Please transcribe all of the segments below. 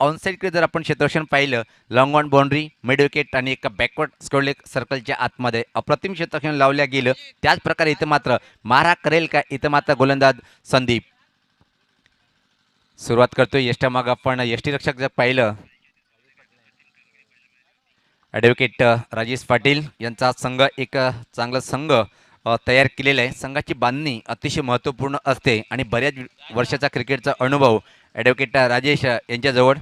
ऑनसाईडकडे जर आपण क्षेत्ररक्षण पाहिलं, long on boundary, mid wicket आणि एका बॅकवर्ड स्क्रोलेक सर्कलच्या आतमध्ये अप्रतिम क्षेत्ररक्षण लावल्या गेलं. त्याच प्रकारे इथं मात्र मारा करेल का, इथं मात्र गोलंदाज संदीप सुरुवात करतोय. यष्टीमाग आपण यष्टीरक्षक जर पाहिलं, ॲडव्होकेट राजेश पाटील यांचा संघ एक चांगला संघ तयार केलेला आहे. संघाची बांधणी अतिशय महत्त्वपूर्ण असते आणि बऱ्याच वर्षाचा क्रिकेटचा अनुभव ॲडव्होकेट राजेश यांच्याजवळ.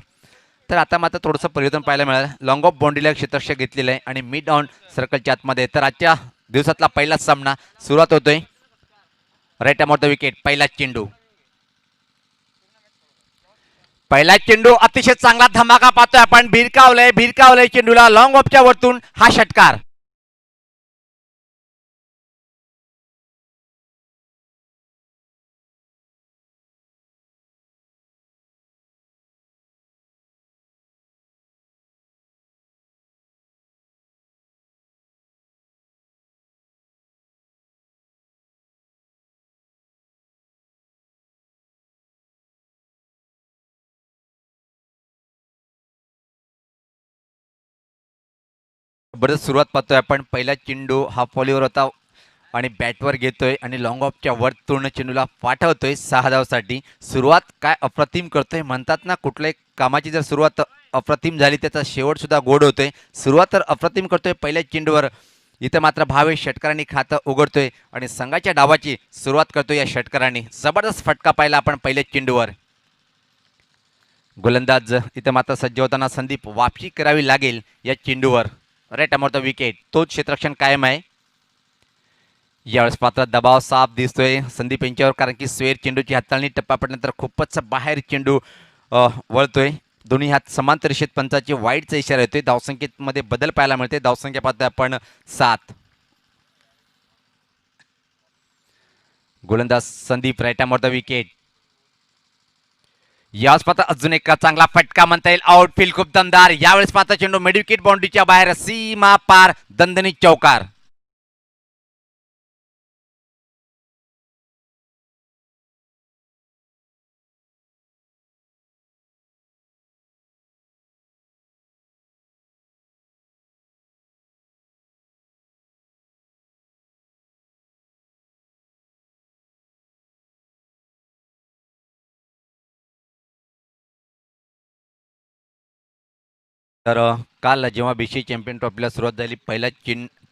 तर आता मात्र थोडंसं परिवर्तन पाहायला मिळालं. लॉंग ऑफ बाउंड्रीला क्षेत्ररक्षक घेतलेलं आहे आणि मिड ऑन सर्कलच्या आतमध्ये. तर आजच्या दिवसातला पहिलाच सामना सुरुवात होतोय. राईट ऑफ द विकेट, पहिला चेंडू. पहिला चेंडू अतिशय चांगला धमाका पाहतोय आपण. भिरकावलंय चेंडूला लॉंग ऑफच्या वरतून हा षटकार. बरं सुरुवात पाहतोय आपण. पहिला चेंडू हा फॉलीवर होता आणि बॅटवर घेतोय आणि लॉंग ऑफच्या वरतून चेंडूला पाठवतोय 6 धावसाठी. सुरुवात काय अप्रतिम करतोय. म्हणतात ना, कुठल्याही कामाची जर सुरुवात अप्रतिम झाली त्याचा शेवट सुद्धा गोड होतोय. सुरुवात तर अप्रतिम करतोय पहिल्या चेंडूवर. इथं मात्र भावेश षटकारांनी खातं उघडतोय आणि संघाच्या डावाची सुरुवात करतोय या षटकारांनी. जबरदस्त फटका पाहिला आपण पहिल्या चेंडूवर. गोलंदाज इथं मात्र सज्ज होताना संदीप वापसी करावी लागेल या चेंडूवर. राईट ऑफ द विकेट, तोच क्षेत्ररक्षण कायम आहे. यावेळेस मात्र दबाव साफ दिसतोय संदीप यांच्यावर, कारण की स्वेर चेंडूची हाताळणी टप्पा पडल्यानंतर खूपच बाहेर चेंडू वळतोय. दोन्ही हात समांतर रेषेत, पंचाचे वाईटचा इशारा येतोय. धावसंख्येमध्ये बदल पाहायला मिळते. धावसंख्या पाहतोय आपण 7. गोलंदाज Sandeep right off the wicket. यावेळेस पाहता अजून एक चांगला फटका म्हणता येईल. आउटफील्ड खूप दमदार. यावेळेस पाहता चेंडू मिड विकेट बाउंड्रीच्या बाहेर, सीमा पार, दणदणीत चौकार. तर काल जेव्हा BCI चॅम्पियन ट्रॉफीला सुरुवात झाली,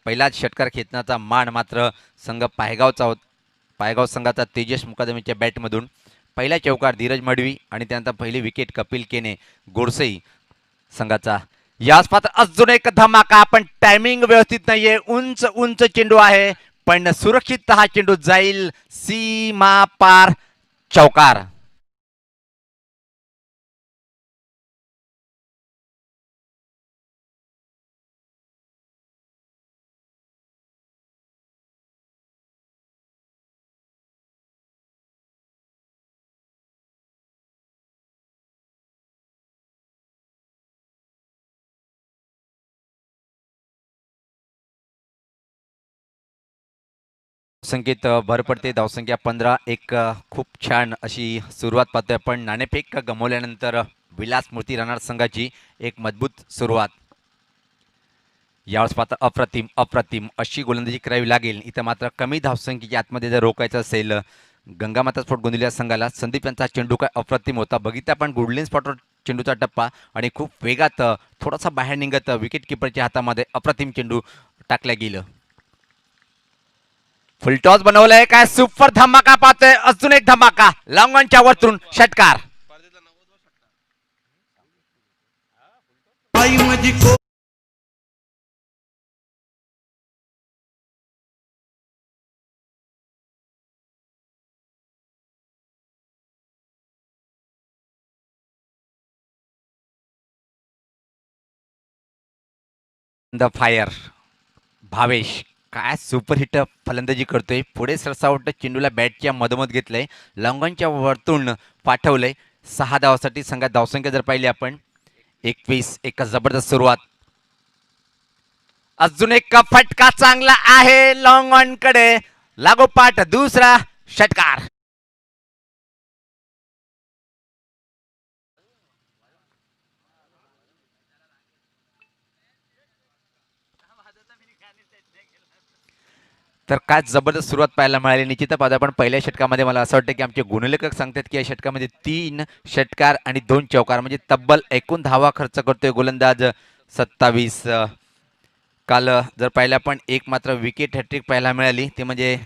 पहिलाच षटकार खेचण्याचा मान मात्र संघ पायगावचा होता. पायगाव संघाचा तेजस मुकादमीच्या बॅटमधून पहिला चौकार धीरज मडवी आणि त्यानंतर पहिली विकेट कपिल केने गोडसई संघाचा. याच पात्र अजून एक धमाका. पण टायमिंग व्यवस्थित नाहीये. उंच उंच चेंडू आहे पण सुरक्षित हा चेंडू जाईल सीमा पार, चौकार. संख्येत भर पडते. धावसंख्या 15. एक खूप छान अशी सुरुवात पाहतोय आपण. नाणेफेक गमावल्यानंतर विलास मूर्ती राहणार संघाची एक मजबूत सुरुवात. यावेळेस मात्र अप्रतिम अप्रतिम अशी गोलंदाजी करावी लागेल. इथं मात्र कमी धावसंख्येच्या आतमध्ये जर रोखायचं असेल गंगामाता स्पोर्ट गोंदिया संघाला. संदीप यांचा चेंडू काय अप्रतिम होता. बघितला पण गुडलिन स्पॉटवर चेंडूचा टप्पा आणि खूप वेगात थोडासा बाहेर निघत विकेट किपरच्या हातामध्ये अप्रतिम चेंडू टाकल्या गेलं. फुलटॉस बनवलंय काय. सुपर धमाका पाहतोय. अजून एक धमाका लॉंग ऑनच्या वरतून षटकार. द फायर भावेश काय सुपर हिट फलंदाजी करतोय. पुढे सरसावट चेंडूला बॅटच्या मधोमध घेतलंय. लॉंगॉनच्या वरतून पाठवलंय. 6 धावासाठी संघात धावसंख्या जर पाहिली आपण 21. एक जबरदस्त सुरुवात. अजून एक फटका चांगला आहे लॉंग ऑन कडे. लागोपाठ दुसरा षटकार. तर काय जबरदस्त सुरुवात पाहायला मिळाली. निश्चितच पाहतो आपण पहिल्या षटकामध्ये मला असं वाटतं की आमचे गुणलेखक सांगतात की या षटकामध्ये 3 षटकार आणि 2 चौकार म्हणजे तब्बल एकूण धावा खर्च करतोय गोलंदाज 27. काल जर पाहिलं आपण एक मात्र विकेट हॅट्रिक पाहायला मिळाली ती म्हणजे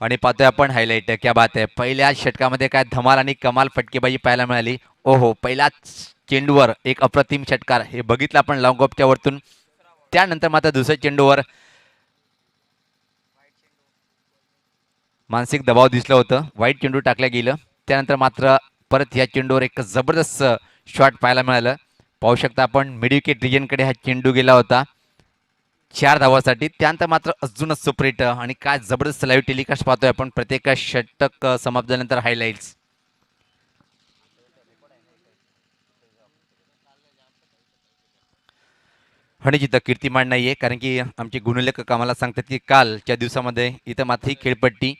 आणि पाहतोय आपण हायलाइट. क्या बात आहे. पहिल्या षटकामध्ये काय धमाल आणि कमाल फटकेबाजी पाहायला मिळाली. ओहो, पहिल्याच चेंडूवर एक अप्रतिम षटकार हे बघितलं आपण लॉंग ऑफच्या वरतून. त्यानंतर मात्र दुसऱ्या चेंडूवर मानसिक दबाव दिसलं होतं, वाईट चेंडू टाकलं गेलं. त्यानंतर मात्र परत या चेंडूवर एक जबरदस्त शॉट पाहायला मिळालं. पाहू शकता आपण मिड विकेट रिजनकडे हा चेंडू गेला होता 4 धावासाठी. त्यानंतर मात्र अजूनच सुपरहिट आणि काय जबरदस्त लाईव्ह टेलिकास्ट पाहतोय आपण प्रत्येक षटक समाप्त झाल्यानंतर हायलाइट्स. आणि जिथं कीर्तिमान नाही आहे कारण की आमचे गुणलेखक आम्हाला सांगतात की कालच्या दिवसामध्ये इथं मात्र ही खेळपट्टी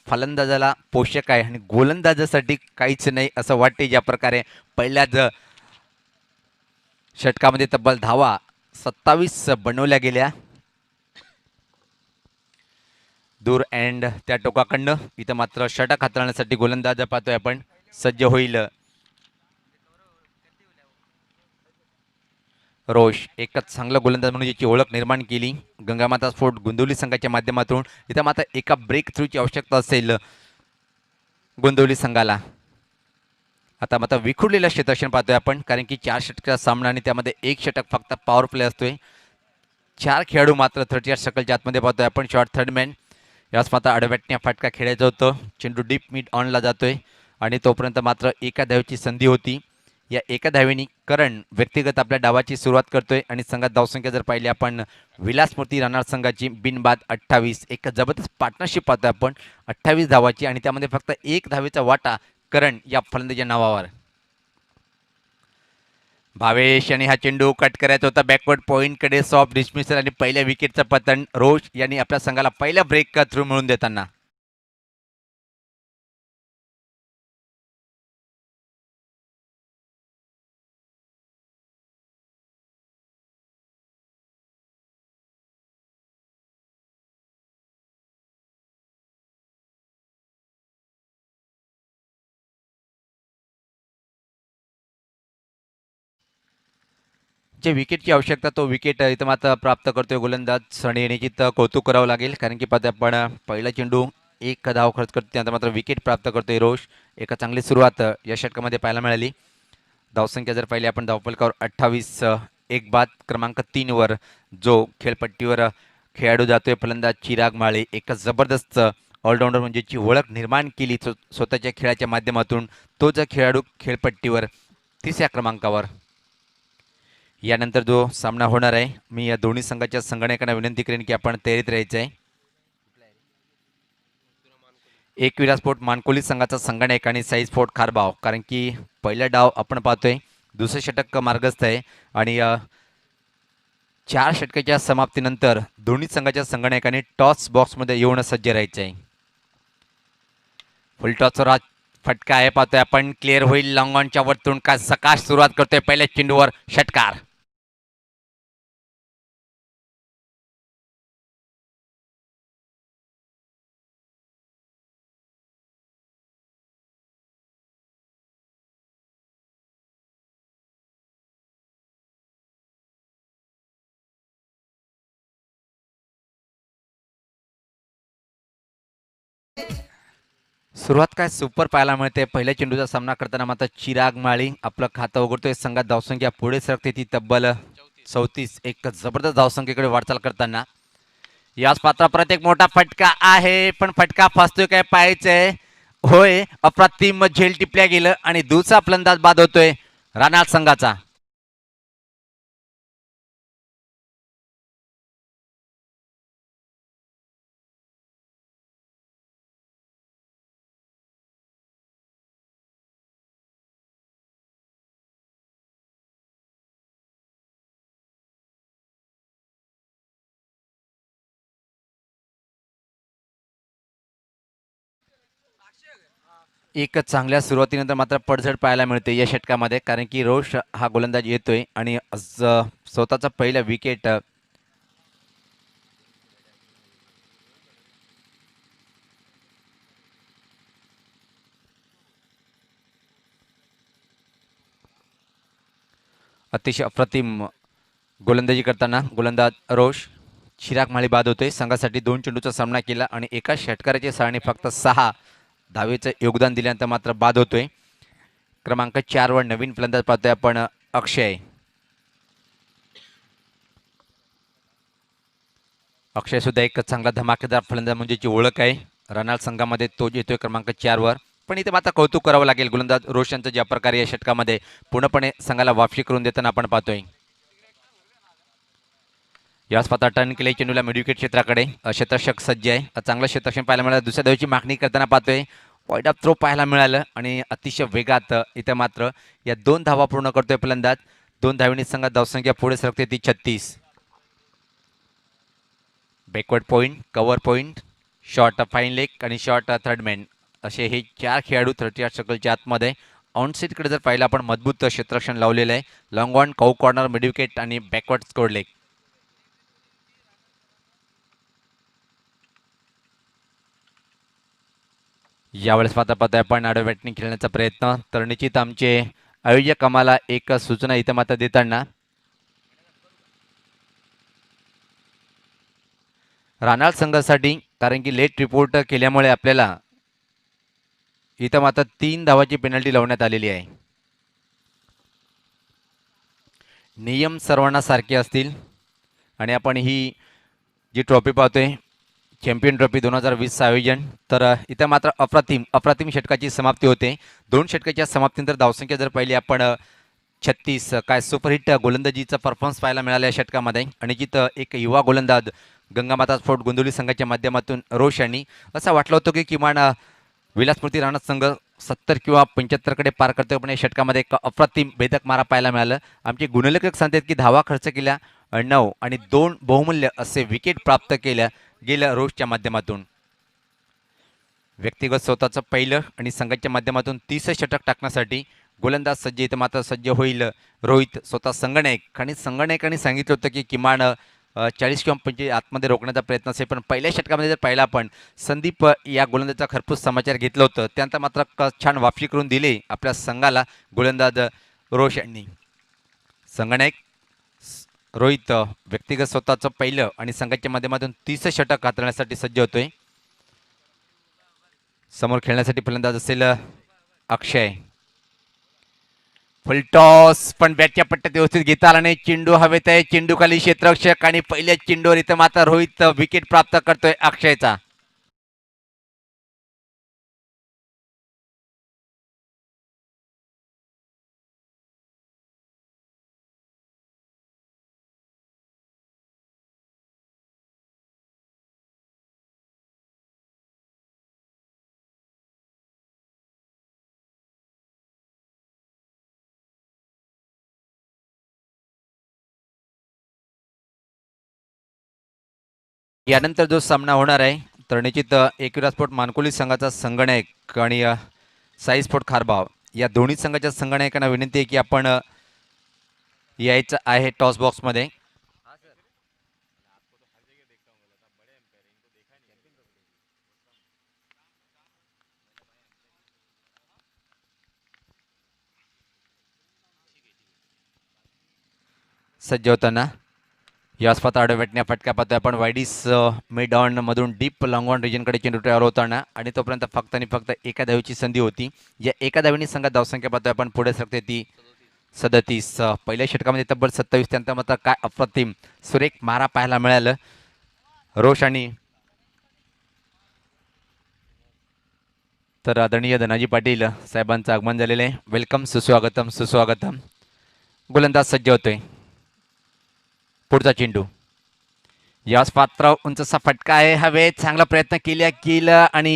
फलंदाजाला पोषक आहे आणि गोलंदाजासाठी काहीच नाही असं वाटते. ज्या प्रकारे पहिल्याच षटकामध्ये तब्बल धावा 27 बनवल्या गेल्या दूर अँड त्या टोकाकडनं. इथं मात्र षटक हाताळण्यासाठी गोलंदाज पाहतोय आपण सज्ज होईल. रोष एकच चांगला गोलंदाज म्हणून याची ओळख निर्माण केली गंगामाता स्फोट गोंदिवली संघाच्या माध्यमातून. इथं मात्र एका ब्रेक थ्रूची आवश्यकता असेल गोंदिवली संघाला. आता मात्र विखुरलेलं क्षेत्ररक्षण पाहतोय आपण कारण की 4 षटकाचा सामना आणि त्यामध्ये एक षटक फक्त पॉवर प्ले असतोय. 4 खेळाडू मात्र 38 सर्कलच्या आतमध्ये पाहतोय आपण. शॉर्ट थर्ड मॅन यास मात्र आडव्याटण्या फाटका खेळायचं होतं. चेंडू डीप मिड ऑनला जातोय आणि तोपर्यंत मात्र एका धावेची संधी होती. या एका धावेनी करण व्यक्तिगत आपल्या डावाची सुरुवात करतोय आणि संघात धावसंख्या जर पाहिली आपण विलासमूर्ती राहणार संघाची बिनबाद 28. एक जबरदस्त पार्टनरशिप पाहतोय आपण 28 धावाची आणि त्यामध्ये फक्त एक धावेचा वाटा करण या फलंदाजीच्या नावावर. भावेश यांनी हा चेंडू कट करायचा होता बॅकवर्ड पॉईंटकडे. सॉफ्ट डिस्मिसल आणि पहिल्या विकेटचं पतन रोष यांनी आपल्या संघाला पहिला ब्रेक थ्रू मिळून देताना. जे विकेटची आवश्यकता तो विकेट इथं मात्र प्राप्त करतोय गोलंदाज सणी यांची तर कौतुक करावं लागेल कारण की पाहते आपण पहिला चेंडू एक धाव खर्च करतो त्यानंतर मात्र विकेट प्राप्त करतोय रोष. एका चांगली सुरुवात या षटकामध्ये पाहायला मिळाली. धावसंख्या जर पाहिली आपण धावफलकावर 28. एक बाद क्रमांक 3 वर जो खेळपट्टीवर खेळाडू जातोय फलंदाज चिराग माळे. एक जबरदस्त ऑलराऊंडर म्हणजे ची ओळख निर्माण केली स्वतःच्या खेळाच्या माध्यमातून. तो जर खेळाडू खेळपट्टीवर 3ऱ्या क्रमांकावर. यानंतर जो सामना होणार आहे मी या दोन्ही संघाच्या संगणकांना विनंती करेन की आपण तयारीत राहायचं आहे. एक विरा स्पोर्ट मानकोली संघाचा संगणक आणि साई स्पोर्ट खारबाव कारण की पहिला डाव आपण पाहतोय दुसरे षटक मार्गस्थ आहे आणि 4 षटकाच्या समाप्तीनंतर दोन्ही संघाच्या संगणकाने टॉस बॉक्समध्ये येऊन सज्ज राहायचं आहे. फुल टॉसवर फटका आहे पाहतोय आपण. क्लिअर होईल लॉंग ऑनच्या वरतून का सकाश सुरुवात करतोय पहिल्या चेंडूवर षटकार. सुरुवात काय सुपर पाहायला मिळते. पहिल्या चेंडूचा सामना करताना मात्र चिराग माळी आपलं खातं उघडतोय. संघात धावसंख्या पुढे सरकते ती तब्बल 34. एक जबरदस्त धावसंख्येकडे वाटचाल करताना याच पात्रा परत एक मोठा फटका आहे पण फटका फसतोय काय पाहायचंय. होय, अप्रतिम झेल टिपल्या गेलं आणि दुसरा फलंदाज बाद होतोय रानाळ संघाचा. एक चांगल्या सुरुवातीनंतर मात्र पडझड पाहायला मिळते या षटकामध्ये कारण की रोष हा गोलंदाज येतोय आणि स्वतःचा पहिला विकेट अतिशय अप्रतिम गोलंदाजी करताना गोलंदाज रोष चिराग माळी बाद होते. संघासाठी 2 चेंडूचा सामना केला आणि एका षटकाराची सहाणी फक्त 6 धावेचं योगदान दिल्यानंतर मात्र बाद होतोय. क्रमांक 4 वर नवीन फलंदाज पाहतोय आपण अक्षय. अक्षय सुद्धा एक चांगला धमाकेदार फलंदाज म्हणजेची ओळख आहे. रनाल संघामध्ये तो येतोय क्रमांक 4 वर. पण इथे मात्र कौतुक करावं लागेल गोलंदाज रोशनचं, ज्या प्रकारे या षटकामध्ये पूर्णपणे संघाला वापसी करून देताना आपण पाहतोय. याच पाहता टर्न केले चेंडूला मिडविकेट क्षेत्राकडे. क्षेत्ररक्षक सज्ज आहे. चांगलं क्षेत्ररक्षण पाहायला मिळालं. दुसऱ्या धावेची मागणी करताना पाहतोय. पॉईंट ऑफ थ्रो पाहायला मिळालं आणि अतिशय वेगात इथे मात्र या 2 धावा पूर्ण करतोय फलंदाज. 2 धावांनी संघात धावसंख्या पुढे सरकते ती 36. Backward point, cover point, short fine leg आणि शॉर्ट थर्ड मॅन असे हे 4 खेळाडू 38 सर्कलच्या आतमध्ये. ऑनसेटकडे जर पाहिलं आपण मजबूत क्षेत्ररक्षण लावलेलं आहे. लॉंग ऑन, कौ कॉर्नर, मिडविकेट आणि बॅकवर्ड स्कोर लेग. यावेळेस पाहता आपण आडव्या बॅटिंग खेळण्याचा प्रयत्न तर निश्चित आमचे आयोजक आम्हाला एक सूचना इथं मात्र देताना रानाळ संघासाठी, कारण की लेट रिपोर्ट केल्यामुळे आपल्याला इथं मात्र 3 धावाची पेनल्टी लावण्यात आलेली आहे. नियम सर्वांना सारखे असतील आणि आपण ही जी ट्रॉफी पाहतोय चॅम्पियन ट्रॉफी 2020चं आयोजन, तर इथं मात्र अप्रतिम षटकाची समाप्ती होते. 2 षटकाच्या समाप्तीनंतर धावसंख्या जर पाहिली आपण 36. काय सुपरहिट गोलंदाजीचा परफॉर्मन्स पाहायला मिळाला या षटकामध्ये. आणि जिथं एक युवा गोलंदाज गंगामाता स्फोट गोंदवली संघाच्या माध्यमातून रोष यांनी असं वाटलं होतं की किमान विलासमूर्ती राणा संघ 70 किंवा 75 कडे पार करतोय, पण या षटकामध्ये एक अप्रतिम भेदक मारा पाहायला मिळालं. आमचे गुणलेखक सांगतात की धावा खर्च केल्या 9 आणि 2 बहुमूल्य असे विकेट प्राप्त केल्या गेल्या रोषच्या माध्यमातून. व्यक्तिगत स्वतःचं पहिलं आणि संघाच्या माध्यमातून 30 षटक टाकण्यासाठी गोलंदाज सज्ज. इथं मात्र सज्ज होईल रोहित, स्वतः संगणक. आणि संगणकाने सांगितलं होतं की किमान 40 किंवा 25 आतमध्ये रोखण्याचा प्रयत्न असेल. पण पहिल्या षटकामध्ये जर पाहिला आपण संदीप या गोलंदाजाचा खरपूस समाचार घेतलं होतं, त्यानंतर मात्र छान वापसी करून दिली आपल्या संघाला गोलंदाज रोष यांनी. संगणक रोहित व्यक्तिगत स्वतःचं पहिलं आणि संघाच्या माध्यमातून 30 षटक हाताळण्यासाठी सज्ज होतोय. समोर खेळण्यासाठी फलंदाज असेल अक्षय. फुलटॉस, पण बॅटच्या पट्ट्यात व्यवस्थित घेता आला नाही. चेंडू हवेत आहे, चेंडू खाली क्षेत्ररक्षक आणि पहिल्या चेंडूवर इथं मात्र रोहित विकेट प्राप्त करतोय अक्षयचा. यानंतर जो सामना होणार आहे तर निश्चित एकविरा स्पोर्ट मानकोली संघाचा संगणक आणि साई स्पोर्ट खारबाव या दोन्ही संघाच्या संगणकांना विनंती आहे की आपण यायचं आहे टॉस बॉक्समध्ये. सज्ज होताना या स्पर्धा आडव्या भेटण्या फटका पाहतोय आपण. वायडीस मिड ऑन मधून डीप लॉंग ऑन रिजनकडे चेंडू ट्रॅव्हल होताना आणि तोपर्यंत फक्त आणि फक्त एका धावेची संधी होती. या एका धावेने संघात धावसंख्या पाहतोय आपण पुढे सरकते ती 37. पहिल्या षटकामध्ये तब्बल 27. त्यानंतर मात्र काय अप्रतिम सुरेख मारा पाहायला मिळालं रोष आणि तर आदरणीय धनाजी पाटील साहेबांचं आगमन झालेलं आहे. वेलकम, सुस्वागतम सुस्वागतम. गोलंदाज सज्ज होतोय. पुढचा चेंडू यास पात्र उंचसा फटका आहे हवे. चांगला प्रयत्न केला आणि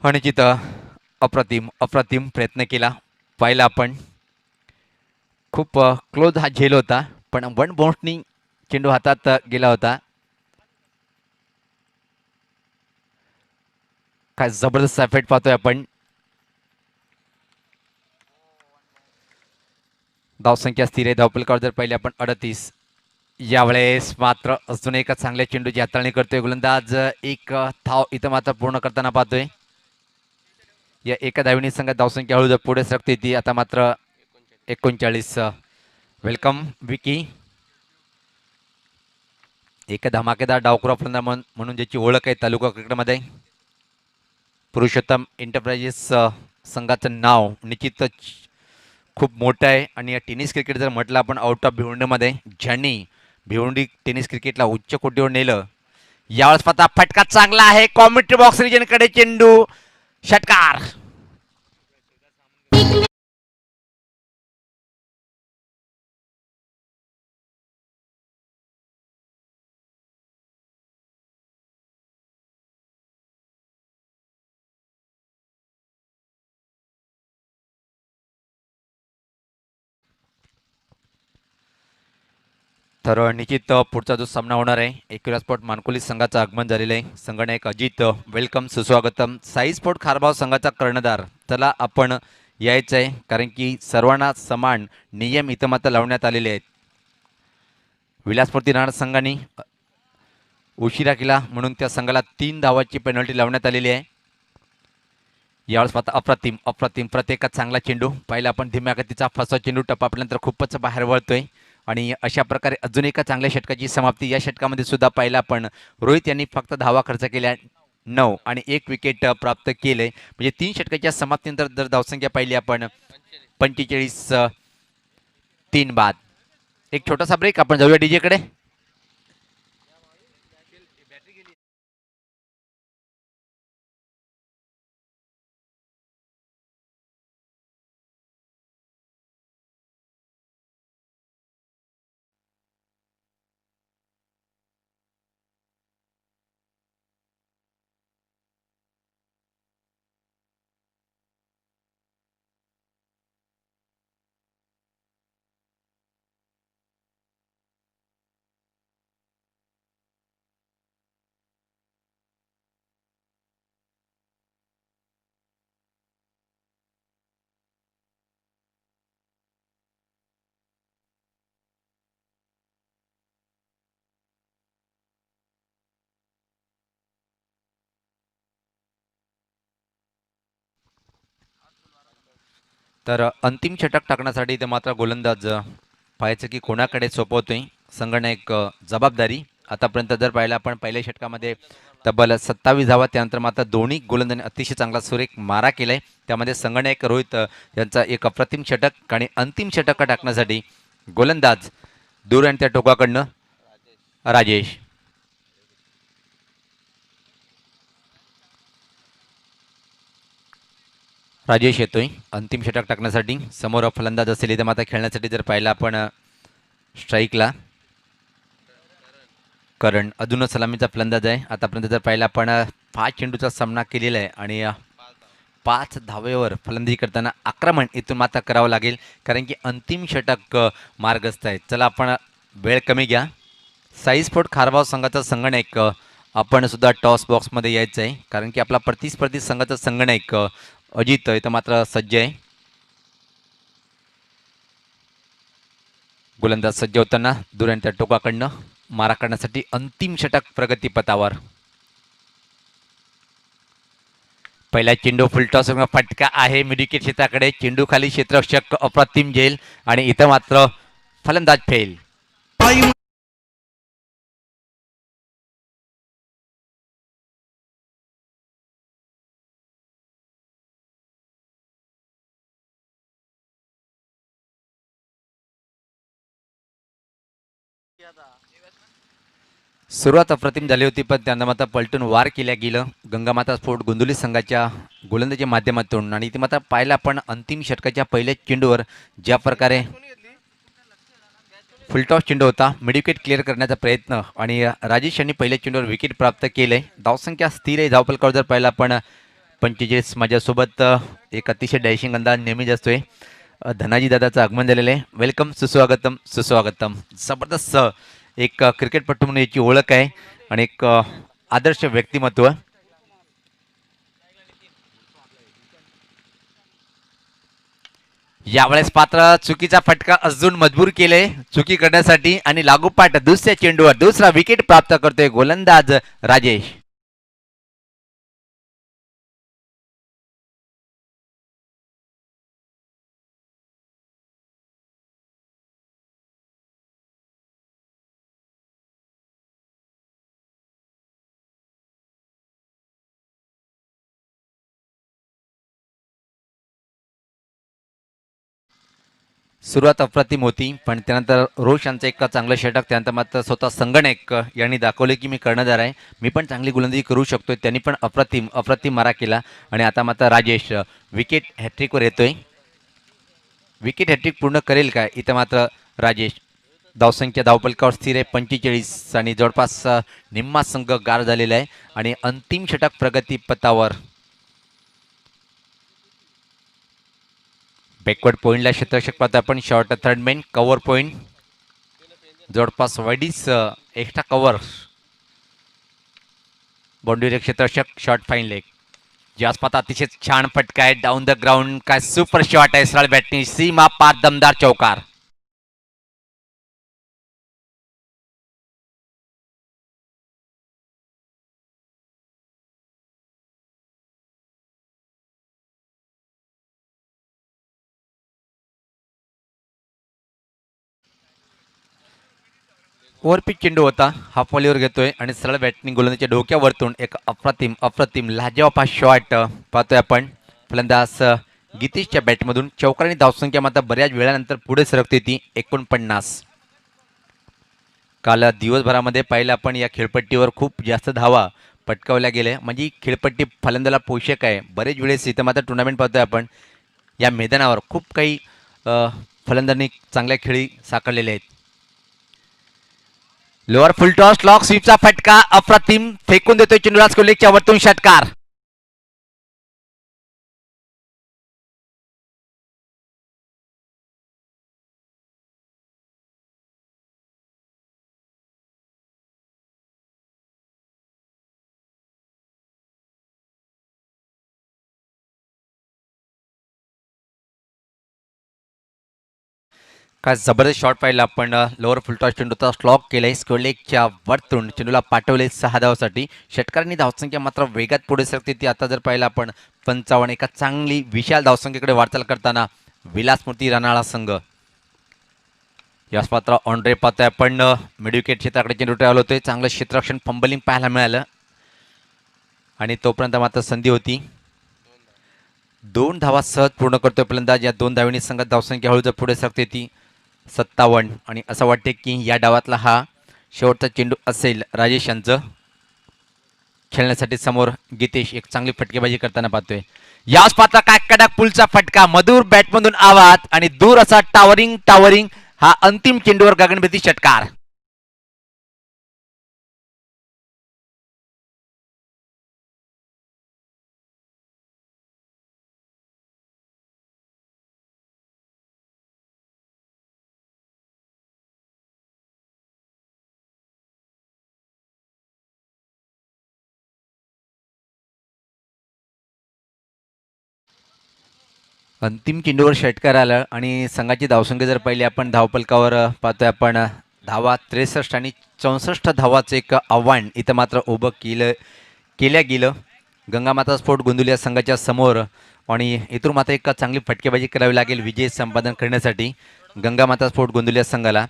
निश्चित अप्रतिम प्रयत्न केला पाहिला आपण. खूप क्लोज हा झेल होता, पण 1 बाउंसनी चेंडू हातात गेला होता. काय जबरदस्त एफर्ट पाहतोय आपण. धावसंख्या स्थिर आहे. धावफलकावर जर पहिले आपण 38. यावेळेस मात्र अजून एका चांगल्या चेंडूची हाताळणी करतोय गोलंदाज. एक धाव इथं मात्र पूर्ण करताना पाहतोय. या एका धावेने संघात धावसंख्या हळूहळू पुढे सरकते ती आता मात्र 39. वेलकम विकी. एक धमाकेदार डावखुरा फलंदाज म्हणून ज्याची ओळख आहे तालुका क्रिकेटमध्ये. पुरुषोत्तम एंटरप्राइजेस संघाचं नाव निश्चितच खूप मोठं आहे आणि या टेनिस क्रिकेट जर म्हटलं आपण आउट ऑफ भिवंडीमध्ये ज्यांनी भिवंडी टेनिस क्रिकेटला उच्च कोटीवर नेलं. यावेळेस पता फटका चांगला आहे कॉमेंट्री बॉक्स रिजनकडे चेंडू षटकार. तर निश्चित पुढचा जो सामना होणार आहे एकविरा स्पोर्ट मानकोली संघाचं आगमन झालेलं आहे. संघनायक अजित वेलकम सुस्वागतम. साई स्पोर्ट खारबाव संघाचा कर्णधार चला आपण यायचं आहे कारण की सर्वांना समान नियम इथं मात्र लावण्यात आलेले आहेत. विलासमूर्ती राणा संघाने उशिरा केला म्हणून त्या संघाला 3 धावाची पेनल्टी लावण्यात आलेली आहे. यावेळेस आता अप्रतिम अप्रतिम प्रत्येकात चांगला चेंडू पाहिला आपण. धीम्या गतीचा फसवा चेंडू टप्पापल्यानंतर खूपच बाहेर वळतोय आणि अशा प्रकारे अजून एका चांगल्या षटकाची समाप्ती या षटकामध्ये सुद्धा पाहिला आपण. रोहित यांनी फक्त धावा खर्च केल्या 9 आणि 1 विकेट प्राप्त केले. म्हणजे 3 षटकाच्या समाप्तीनंतर जर धावसंख्या पाहिली आपण 45 3 बाद. एक छोटासा ब्रेक आपण जाऊया डीजे कडे. तर अंतिम षटक टाकण्यासाठी ते मात्र गोलंदाज पाहायचं की कोणाकडे सोपवतोय. संघनायक जबाबदारी आतापर्यंत जर पाहिलं आपण पहिल्या षटकामध्ये तब्बल 27 धावा. त्यानंतर मात्र दोन्ही गोलंदाजांनी अतिशय चांगला सुरेख मारा केलाय. त्यामध्ये संघनायक रोहित यांचा एक अप्रतिम षटक आणि अंतिम षटक टाकण्यासाठी गोलंदाज दूर आणि त्या टोकाकडनं राजेश. राजेश येतोय अंतिम षटक टाकण्यासाठी. समोर फलंदाज असेल इथं मात्र खेळण्यासाठी जर पाहिलं आपण स्ट्राईकला करण अजून सलामीचा फलंदाज आहे. आतापर्यंत जर पाहिलं आपण 5 चेंडूचा सामना केलेला आहे आणि 5 धावेवर फलंदाजी करताना आक्रमण इथून मात्र करावं लागेल कारण की अंतिम षटक मार्गस्थ आहे. चला आपण वेळ कमी घ्या. साई स्पोर्ट खारबाव संघाचा संघनायक आपण सुद्धा टॉस बॉक्समध्ये यायचं आहे कारण की आपला प्रतिस्पर्धी संघाचा संघनायक अजित इथं मात्र सज्ज आहे. गोलंदाज सज्ज होताना दूर आणि त्या टोकाकडनं मारा करण्यासाठी अंतिम षटक प्रगतीपथावर. पहिला चेंडू फुलटॉस फटका आहे मिडविकेट क्षेत्राकडे. चेंडू खाली क्षेत्ररक्षक अप्रतिम झेल आणि इथं मात्र फलंदाज फेल. सुरुवात अप्रतिम झाली होती पण त्यांना मात्र पलटून वार केल्या गेलं गंगामाता स्पोर्ट गोंदवली संघाच्या गोलंदाजीच्या माध्यमातून. आणि ते मात्र पाहिलं आपण अंतिम षटकाच्या पहिल्या चेंडूवर ज्या प्रकारे फुलटॉस चेंडू होता मिडविकेट क्लिअर करण्याचा प्रयत्न आणि राजेश यांनी पहिल्या चेंडूवर विकेट प्राप्त केले. धावसंख्या स्थिर आहे. धावफलकावर जर पाहिलं आपण 45. माझ्यासोबत एक अतिशय डॅशिंग अंदाज नेहमीच असतोय धनाजी दादाचं आगमन झालेलं आहे. वेलकम सुस्वागतम सुस्वागतम. जबरदस्त एक क्रिकेटपटू म्हणून याची ओळख आहे आणि एक आदर्श व्यक्तिमत्व. यावेळेस पात्र चुकीचा फटका अजून मजबूर केले चुकी करण्यासाठी आणि लागोपाठ दुसऱ्या चेंडूवर दुसरा विकेट प्राप्त करतोय गोलंदाज राजेश. सुरुवात अप्रतिम होती, पण त्यानंतर रोष यांचं एक चांगलं षटक, त्यानंतर मात्र स्वतः संगणक यांनी दाखवले की मी कर्णधार आहे, मी पण चांगली गोलंदाजी करू शकतोय. त्यांनी पण अप्रतिम अप्रतिम मारा केला आणि आता मात्र राजेश विकेट हॅट्रिकवर येतोय. विकेट हॅट्रिक पूर्ण करेल काय इथं मात्र राजेश. धावसंख्या धावपलकावर स्थिर आहे 45 आणि जवळपास निम्मा संघ गार झालेला आहे आणि अंतिम षटक प्रगती पथावर. बॅकवर्ड पॉईंटला क्षेत्ररक्षक पाहतो आपण. Short third man cover point जवळपास वाईडीस एक्स्ट्रा कव्हर. बाउंड्री क्षेत्ररक्षक शॉर्ट फाईन लेग. जास्त पाहता अतिशय छान फटका आहे डाऊन द ग्राउंड. काय सुपर शॉट आहे सरळ बॅटिंग सीमा पार दमदार चौकार. ओव्हरपिच चेंडू होता. हाफ वॉलीवर घेतोय आणि सरळ बॅटिंग गोलंदाजीच्या डोक्यावरतून एक अप्रतिम अप्रतिम लाजवाब हा शॉट पाहतोय आपण. फलंदाज गितीशच्या बॅटमधून चौकार आणि धावसंख्या मात्र बऱ्याच वेळानंतर पुढे सरकते ती 49. काल दिवसभरामध्ये पाहिलं आपण या खेळपट्टीवर खूप जास्त धावा पटकावल्या गेल्या, म्हणजे खेळपट्टी फलंदाला पोषक आहे. बरेच वेळेस इथं मात्र टुर्नामेंट पाहतोय आपण या मैदानावर खूप काही फलंदांनी चांगल्या खेळी साकारलेल्या आहेत. लोअर फुल टॉस लॉक स्वीपचा फटका अप्रतिम फेकून देतोय चेंडूराज कोल्हेच्या वरतून षटकार. काय जबरदस्त शॉट पाहिला आपण. लोअर फुलटॉस चेंडूचा स्लॉक केलाय स्कोलेकच्या वरतून चेंडूला पाठवले 6 धावासाठी. षटकारांनी धावसंख्या मात्र वेगात पुढे सरकते ती. आता जर पाहिलं आपण 55 एका चांगली विशाल धावसंख्येकडे वाटचाल करताना विलासमूर्ती रानाळा संघ. याच मात्र ऑनड्रे पाहतोय आपण. मिडविकेट क्षेत्राकडे चेंडू ट्रॅव्हल होतोय. चांगलं क्षेत्ररक्षण फंबलिंग पाहायला मिळालं आणि तोपर्यंत मात्र संधी होती. 2 धावा सहज पूर्ण करतोय फलंदाज. या 2 धावांनी संघात धावसंख्या हळूच पुढे सरकते ती 57. आणि असं वाटते की या डावातला हा शेवटचा चेंडू असेल राजेश यांचं. खेळण्यासाठी समोर गितेश एक चांगली फटकेबाजी करताना पाहतोय. याच पात्र काय कडक पुलचा फटका मधुर बॅटमधून आवाज आणि दूर असा टावरिंग टावरिंग हा अंतिम चेंडूवर गगनभेदी षटकार. अंतिम चेंडूवर षटकार आला आणि संघाची धावसंख्या जर पाहिली आपण धावपलकावर पाहतोय आपण. धावा 63 आणि 64 धावाचं एक आव्हान इथं मात्र उभं केल्या गेलं गंगामाता स्पोर्ट गोंदिवली संघाच्या समोर. आणि इथून मात्र एक चांगली फटकेबाजी करावी लागेल विजय संपादन करण्यासाठी गंगामाता स्पोर्ट गोंदिवली संघाला.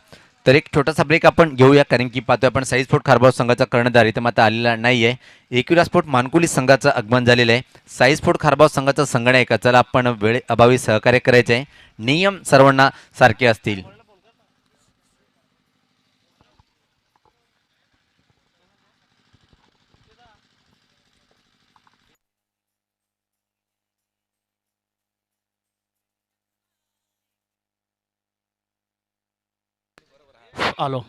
तर एक छोटासा ब्रेक आपण घेऊया, कारण की पाहतोय आपण साई स्पोर्ट खारबाव संघाचा कर्णधार इथं मात्र आलेला नाही आहे. एकविरा स्पोर्ट मानकुली संघाचं आगमन झालेलं आहे. साई स्पोर्ट खारबाव संघाचा संगणक चला आपण वेळे अभावी सहकार्य करायचे आहे. नियम सर्वांना सारखे असतील. आलो.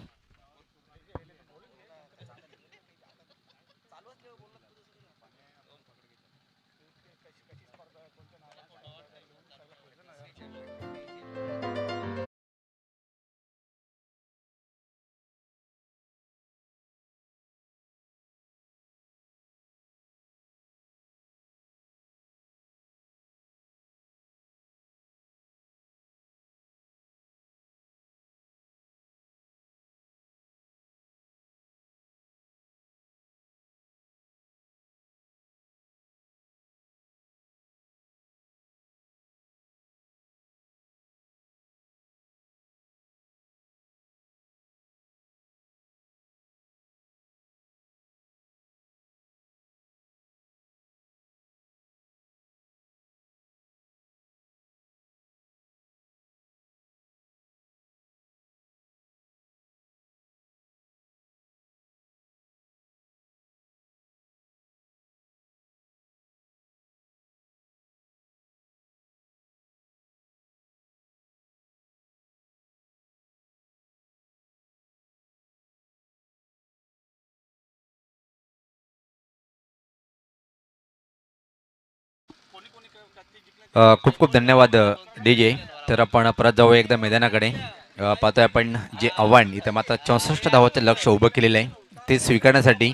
खूप खूप धन्यवाद डी जे. तर आपण परत जाऊ एकदा मैदानाकडे. पाहतोय आपण जे आव्हान इथं मात्र 64 धावाचं लक्ष उभं केलेलं आहे ते स्वीकारण्यासाठी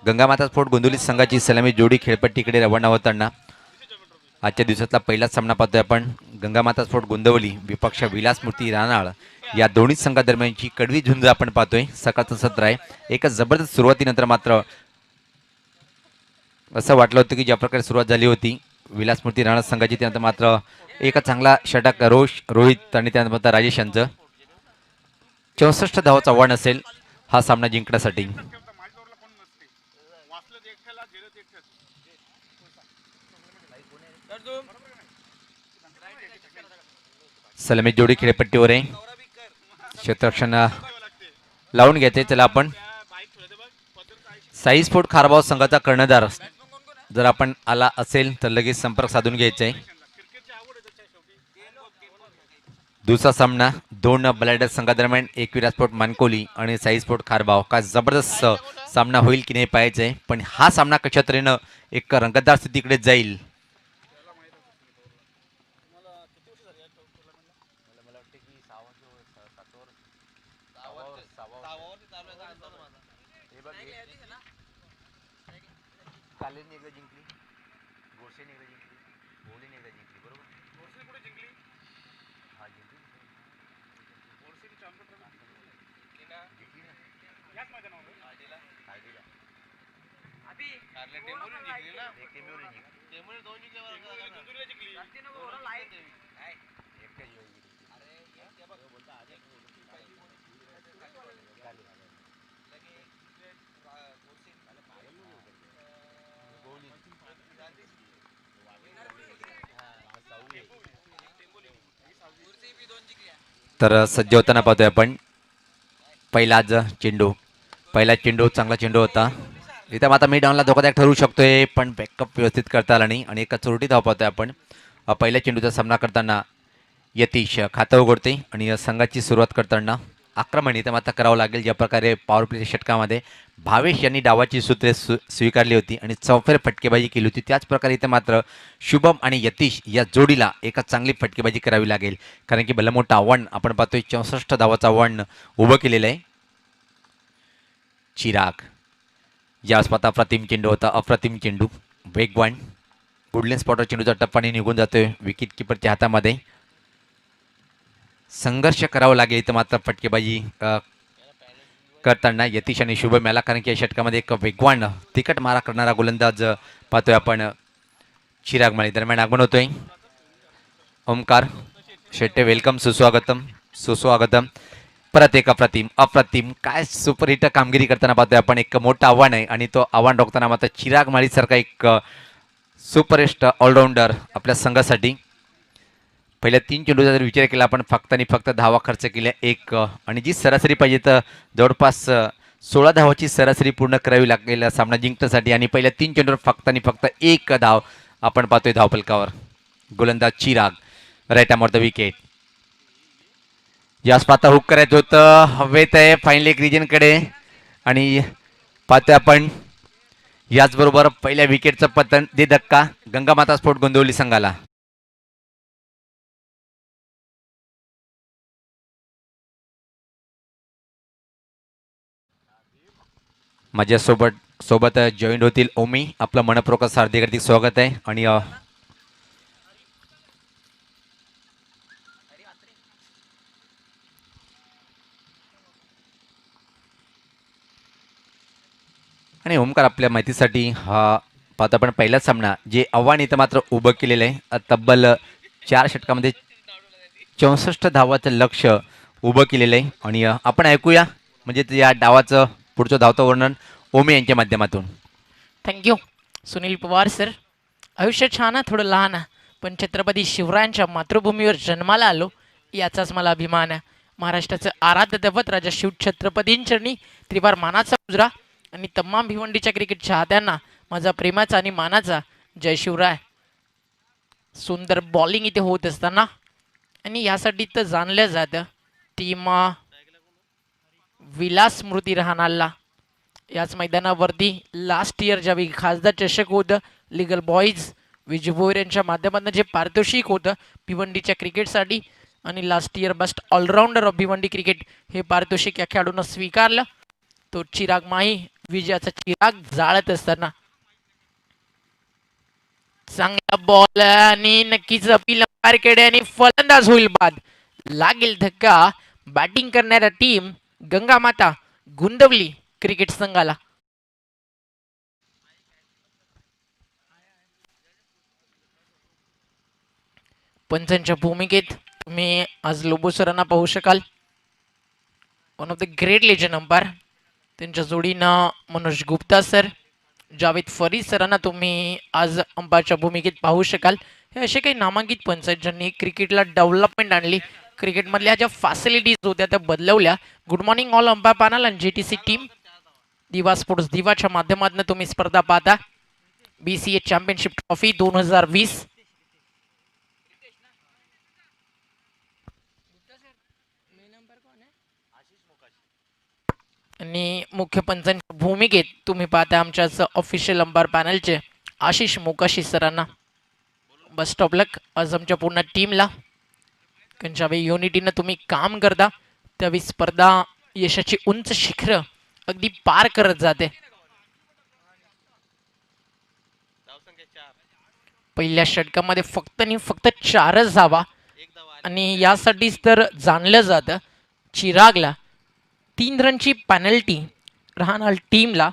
गंगामाता स्पोर्ट गोंदिवली संघाची सलामी जोडी खेळपट्टीकडे रवाना होताना आजच्या दिवसातला पहिलाच सामना पाहतोय आपण. गंगामाता स्पोर्ट गोंदवली विपक्ष विलासमूर्ती रानाळ या दोन्ही संघादरम्यानची कडवी झुंज आपण पाहतोय. सकाळचं सत्र आहे. एका जबरदस्त सुरुवातीनंतर मात्र असं वाटलं होतं की ज्या प्रकारे सुरुवात झाली होती विलासमूर्ती राणा संघाची त्यानंतर मात्र एक चांगला षटक रोहित आणि त्यानंतर राजेश यांचं 64 धावाचं आव्हान असेल हा सामना जिंकण्यासाठी. सलामी जोडी खेळपट्टीवर आहे. क्षेत्ररक्षण लावून घ्यायचे. चला आपण साई स्पोर्ट खारबाव संघाचा कर्णधार जर आपण आला असेल तर लगेच संपर्क साधून घ्यायचा आहे. दुसरा सामना दोन बलाढ्य संघादरम्यान एक विराट स्पोर्ट मानकोली आणि साई स्पोर्ट खारबाव. का जबरदस्त सामना होईल की नाही पाहायचंय. पण हा सामना कशा तऱ्हेनं एक रंगतदार स्थितीकडे जाईल. तर सज्ज होताना पाहतोय आपण पहिला चेंडू चांगला चेंडू होता. इथं आता मी डाऊनला धोकादायक ठरू शकतोय पण बॅकअप व्यवस्थित करता आला नाही आणि एका चोरटी धाव पाहतोय आपण. पहिल्या चेंडूचा सामना करताना यतीश खातं उघडते आणि संघाची सुरुवात करताना आक्रमण इथं मात्र करावं लागेल. ज्या प्रकारे पॉवर प्लेच्या षटकामध्ये भावेश यांनी डावाची सूत्रे स्वीकारली होती आणि चौफेर फटकेबाजी केली होती त्याच प्रकारे इथं मात्र शुभम आणि यतीश या जोडीला एका चांगली फटकेबाजी करावी लागेल. कारण की भलं मोठं आव्हान आपण पाहतोय 64 धावाचं आव्हान उभं केलेलं आहे. चिराग यावेळेस पाहता अप्रतिम चेंडू वेगवान गुडलेन स्पॉटर चेंडूचा टप्पाने निघून जातोय विकेट किपरच्या हातामध्ये. संघर्ष करावा लागेल इथं मात्र फटकेबाजी करताना यतीश आणि शुभम याला. कारण की या षटकामध्ये एक वेगवान तिकट मारा करणारा गोलंदाज पाहतोय आपण चिराग माळी. दरम्यान आगमन होतोय ओमकार शेट्टे. वेलकम सुस्वागतम. परत एक अप्रतिम काय सुपरहिट कामगिरी करताना पाहतोय आपण. एक मोठं आव्हान आहे आणि तो आव्हान रोखताना मात्र चिराग माळीसारखा एक सुपरहिट ऑलराऊंडर आपल्या संघासाठी. पहिल्या 3 चेंडूचा जर विचार केला आपण फक्त आणि फक्त धावा खर्च केल्या एक आणि जी सरासरी पाहिजे तर जवळपास 16 धावाची सरासरी पूर्ण करावी लागेल सामना जिंकण्यासाठी. आणि पहिल्या 3 चेंडूवर फक्त आणि फक्त एक धाव आपण पाहतोय धावफलकावर. गोलंदाज Chirag right arm off the wicket. यास पाहता हुक करायचं होतं हवेत आहे फाईनल एक रिजनकडे आणि पाहतोय आपण याचबरोबर पहिल्या विकेटचं पतन दे धक्का गंगामाता स्पोर्ट गोंदिवली संघाला. सोबत जॉईंट होतील ओमी. आपलं मनपूर्वक हार्दिक स्वागत आहे. आणि ओमकार आपल्या माहितीसाठी हा पाहतो आपण पहिलाच सामना जे आव्हान इथं मात्र उभं केलेलं आहे. तब्बल 4 षटकामध्ये 64 धावाचं लक्ष उभं केलेलं आहे. आणि आपण ऐकूया म्हणजे या डावाचं पुढचं धावतं वर्णन ओमी यांच्या माध्यमातून. Thank you Sunil Pawar sir. आयुष्य छान आहे थोडं लहान आहे पण छत्रपती शिवरायांच्या मातृभूमीवर जन्माला आलो याचाच मला अभिमान आहे. महाराष्ट्राचं आराध्य दैवत राजा शिव छत्रपतींचरणी त्रिवार मानाचा मुजरा आणि तमाम भिवंडीच्या क्रिकेट चाहत्यांना माझा प्रेमाचा आणि मानाचा जय शिवराय. सुंदर बॉलिंग इथे होत असताना आणि यासाठी तर जाणलं जातं टीम विलास स्मृती राहणारला. याच मैदानावरती लास्ट इयर ज्यावेळी खासदार चषक होतं लिगल बॉईज विजय भोईर यांच्या माध्यमातून जे पारितोषिक होतं भिवंडीच्या क्रिकेटसाठी आणि last year best allrounder of Bhiwandi cricket हे पारितोषिक या खेळाडूनं स्वीकारलं. तो चिराग माही विजयाचा चिराग जाळत असताना चांगला बॉल आणि नक्कीच अपील अंपायरकडे आणि फलंदाज होईल बाद. लागेल धक्का बॅटिंग करणाऱ्या टीम गंगामाता गुंदवली क्रिकेट संघाला. पंचांच्या भूमिकेत तुम्ही आज लोबो सरांना पाहू शकाल. One of the great legend umpire. त्यांच्या जोडीनं मनोज गुप्ता सर, जावेद फरीद सरांना तुम्ही आज अंपायरच्या भूमिकेत पाहू शकाल. हे असे काही नामांकित पंच आहेत ज्यांनी क्रिकेटला डेव्हलपमेंट आणली. क्रिकेटमधल्या ज्या फॅसिलिटीज होत्या त्या बदलवल्या. Good morning all umpire panel आणि JTC टीम. दिवा स्पोर्ट्स दिवाच्या माध्यमातून तुम्ही स्पर्धा पाहता. BCA championship trophy 2020. आणि मुख्य पंचांच्या भूमिकेत तुम्ही पाहता आमच्याच ऑफिशियल अंपायर पॅनलचे आशिष मोकाशी सरांना. बेस्ट ऑफ लक आज आमच्या पूर्ण टीमला. ज्यावेळी युनिटीनं तुम्ही काम करता त्यावेळी स्पर्धा यशाची उंच शिखर अगदी पार करत जाते. पहिल्या षटकामध्ये फक्त आणि फक्त 4च धावा आणि यासाठीच तर जाणलं जातं चिरागला 3 रनची पेनल्टी राहणार टीमला.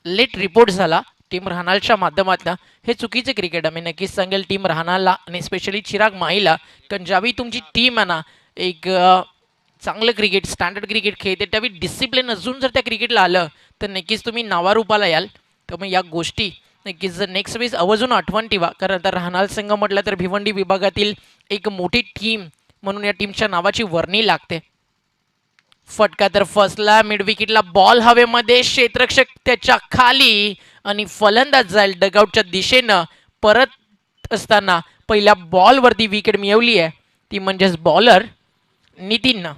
लेट रिपोर्ट झाला टीम राहणालच्या माध्यमातून. हे चुकीचे क्रिकेट आम्ही नक्कीच सांगेल टीम राहणारला आणि स्पेशली चिराग माहीला. कारण ज्यावेळी तुमची टीम आहे ना एक चांगलं क्रिकेट स्टँडर्ड क्रिकेट खेळते त्यावेळी डिसिप्लिन अजून जर त्या क्रिकेटला आलं तर नक्कीच तुम्ही नावारूपाला याल. तर मग या गोष्टी नक्कीच जर नेक्स्ट वेळेस आवर्जून आठवण ठेवा. कारण आता राहणार संघ म्हटलं तर भिवंडी विभागातील एक मोठी टीम म्हणून या टीमच्या नावाची वर्णी लागते. फटका तर फसला मिड विकेटला बॉल हवेमध्ये क्षेत्ररक्षक त्याच्या खाली आणि फलंदाज जाईल डगआउटच्या दिशेनं. परत असताना पहिल्या बॉलवरती विकेट मिळवली आहे ती म्हणजेच बॉलर नितीननं.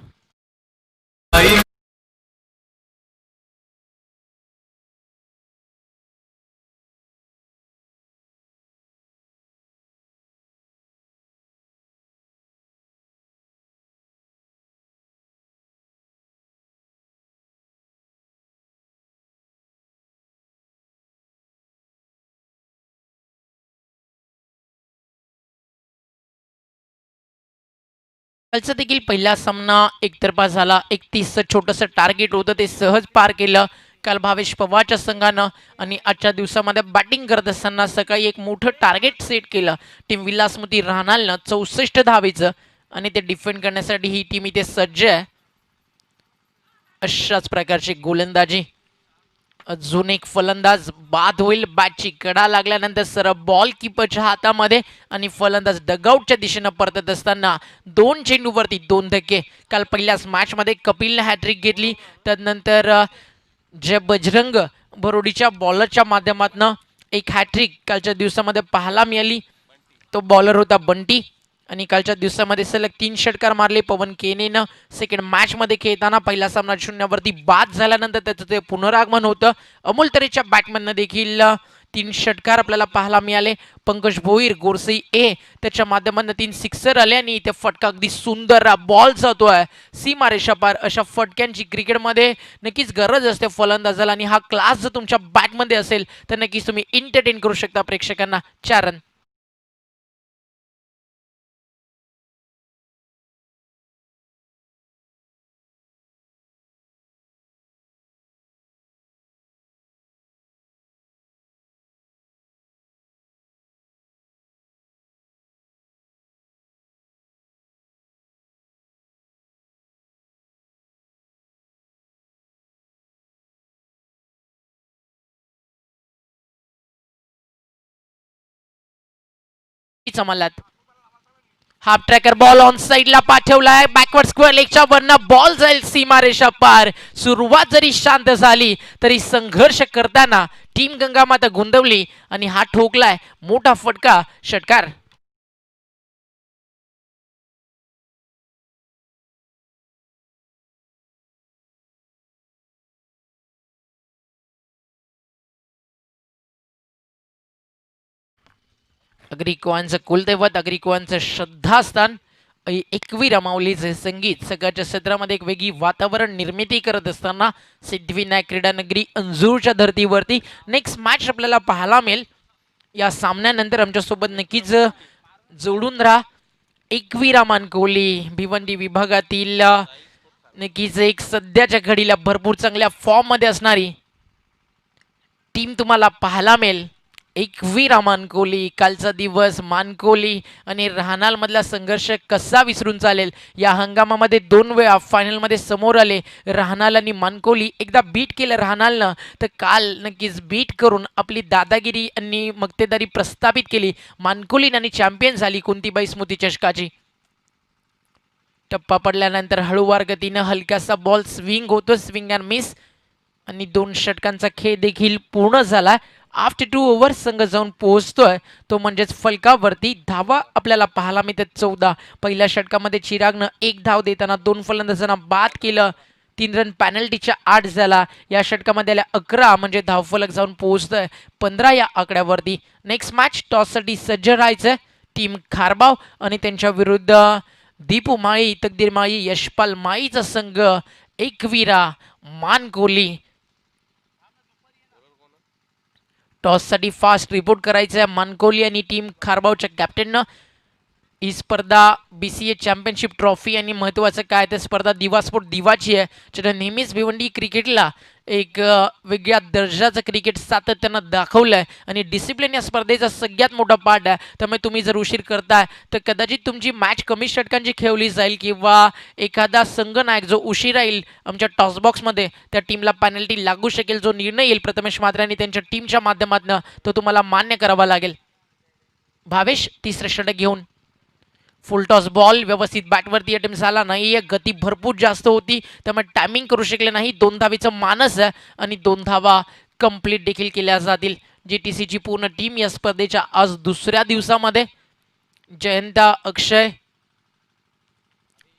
कालचा देखील पहिला सामना एकतर्फा झाला. 31चं छोटंसं टार्गेट होतं ते सहज पार केलं काल भावेश पवारच्या संघानं. आणि आजच्या दिवसामध्ये बॅटिंग करत असताना सकाळी एक मोठं टार्गेट सेट केलं टीम विलासमती राहणालनं 64 धावेचं. आणि ते डिफेंड करण्यासाठी ही टीम इथे सज्ज आहे. अशाच प्रकारची गोलंदाजी. अजून एक फलंदाज बाद होईल. बॅटची कडा लागल्यानंतर सरळ बॉल किपरच्या हातामध्ये आणि फलंदाज डगआउटच्या दिशेनं परतत असताना 2 चेंडूवरती 2 धक्के. काल पहिल्याच मॅचमध्ये कपिलने हॅट्रिक घेतली. त्यानंतर जय बजरंग बरोडीच्या बॉलरच्या माध्यमातून एक हॅट्रिक कालच्या दिवसामध्ये पाहायला मिळाली. तो बॉलर होता बंटी. आणि कालच्या दिवसामध्ये सलग 3 षटकार मारले पवन केनेनं. सेकंड मॅचमध्ये खेळताना पहिला सामना 0वरती बाद झाल्यानंतर त्याचं ते पुनरागमन होतं. अमोल तरेच्या बॅटमॅननं देखील 3 षटकार आपल्याला पाहायला मिळाले. पंकज भोईर गोरसई ए त्याच्या माध्यमातून 3 सिक्सर आले आणि इथे फटका अगदी सुंदर बॉल जातोय सीमारेषा पार. अशा फटक्यांची क्रिकेटमध्ये नक्कीच गरज असते फलंदाजाला आणि हा क्लास जर तुमच्या बॅटमध्ये असेल तर नक्कीच तुम्ही एंटरटेन करू शकता प्रेक्षकांना. 4 रन. चमलात हाफ ट्रॅकर बॉल ऑन साइडला पाठवलाय. बॅकवर्ड स्क्वेअर लेगच्या वरनं बॉल जाईल सीमारेषा पार. सुरुवात जरी शांत झाली तरी संघर्ष करताना टीम गंगामाता गुंतवली आणि हा ठोकलाय मोठा फटका. षटकार. अग्रिकोवांचं कुलदैवत, अग्रिकोवांचं श्रद्धास्थान, एकवीर माऊलीचे संगीत सकाळच्या सत्रामध्ये एक वेगळी वातावरण निर्मिती करत असताना सिद्धिविनायक क्रीडा नगरी अंजूरच्या धर्तीवरती नेक्स्ट मॅच आपल्याला पाहायला मिळेल. या सामन्यानंतर आमच्यासोबत नक्कीच जोडून राहा. एकवीरा मानकोली भिवंडी विभागातील नक्कीच एक सध्याच्या घडीला भरपूर चांगल्या फॉर्ममध्ये असणारी टीम तुम्हाला पाहायला मिळेल. एकवीरा मानकोली, कालचा दिवस मानकोली आणि रहानाल मधला संघर्ष कसा विसरून चालेल. या हंगामामध्ये 2 वेळा फायनलमध्ये समोर आले रहानाल आणि मानकोली. एकदा बीट केलं रहानालनं, तर काल नक्कीच बीट करून आपली दादागिरी आणि मक्तेदारी प्रस्थापित केली मानकोलीन आणि चॅम्पियन झाली कुंतीबाई स्मृती चषकाची. टप्पा पडल्यानंतर हळूवार गतीनं हलकासा बॉल स्विंग होतो, स्विंग अँड मिस, आणि 2 षटकांचा खेळ देखील पूर्ण झाला. आफ्टर 2 ओव्हर संघ जाऊन पोहोचतोय तो म्हणजेच फलकावरती. धावा आपल्याला पाहायला मिळतात 14. पहिल्या षटकामध्ये चिरागनं 1 धाव देताना 2 फलंदाजांना बाद केलं. 3 रन पॅनल्टीच्या 8 झाला. या षटकामध्ये आल्या 11 म्हणजे धावफलक जाऊन पोहोचतोय 15 या आकड्यावरती. नेक्स्ट मॅच टॉससाठी सज्ज राहायचं टीम खारबाव आणि त्यांच्या विरुद्ध दीपू माळी, तकदीर माळी, यशपाल माळीचा संघ एकवीरा मानकोली. टॉससाठी फास्ट रिपोर्ट करायचं आहे मानकोली आणि टीम खारबावच्या कॅप्टननं. ही स्पर्धा BCA चॅम्पियनशिप ट्रॉफी आणि महत्त्वाचं काय तर स्पर्धा दिवास्फोट दिवाची आहे, ज्यानं नेहमीच भिवंडी क्रिकेटला एक वेगळ्या दर्जाचं क्रिकेट सातत्यानं दाखवलं आहे आणि डिसिप्लिन या स्पर्धेचा सगळ्यात मोठा पार्ट आहे. त्यामुळे तुम्ही जर उशीर करताय तर कदाचित तुमची मॅच कमी षटकांची खेळली जाईल किंवा एखादा संघनायक जो उशीर राहील आमच्या टॉसबॉक्समध्ये त्या टीमला पेनल्टी लागू शकेल. जो निर्णय येईल प्रथमेश म्हात्रे आणि त्यांच्या टीमच्या माध्यमातून तो तुम्हाला मान्य करावा लागेल. भावेश तिसरं षटक घेऊन फुल टॉस बॉल व्यवस्थित बॅटवरती अटेम्प्ट झाला नाही आहे. गती भरपूर जास्त होती त्यामुळे टायमिंग करू शकले नाही. 2 धावेचं मानस आहे आणि 2 धावा कंप्लीट देखील केल्या जातील. GTCची पूर्ण टीम या स्पर्धेच्या आज दुसऱ्या दिवसामध्ये जयंता, अक्षय,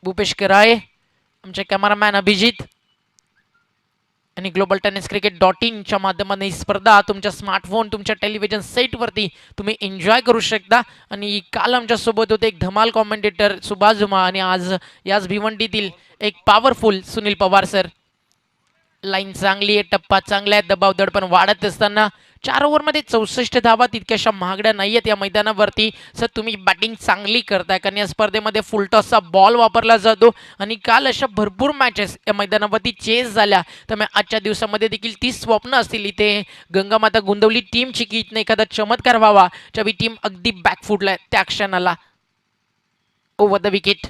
भूपेश कराळे, आमचे कॅमेरामॅन अभिजित आणि ग्लोबल टेनिस cricket.in च्या माध्यमाने ही स्पर्धा तुमच्या स्मार्टफोन, तुमच्या टेलिव्हिजन सेटवरती तुम्ही एन्जॉय करू शकता. आणि काल आमच्यासोबत होते एक धमाल कॉमेंटेटर सुभाष जुमा आणि आज याच भिवंडीतील एक powerful Sunil Pawar sir. Line चांगली आहे, टप्पा चांगला आहे, दबाव दडपण वाढत असताना 4 ओव्हरमध्ये 64 धावा तितक्याशा महागड्या नाही आहेत या मैदानावरती. सर तुम्ही बॅटिंग चांगली करताय कारण या स्पर्धेमध्ये फुलटॉसचा बॉल वापरला जातो आणि काल अशा भरपूर मॅचेस या मैदानावरती चेस झाल्या. त्यामुळे आजच्या दिवसामध्ये देखील ती स्वप्न असतील इथे गंगामाता गोंदवली टीमची की इथनं एखादा चमत्कार व्हावा, ज्यावेळी टीम अगदी बॅकफुटला आहे त्या क्षणाला. ओव्हर द विकेट,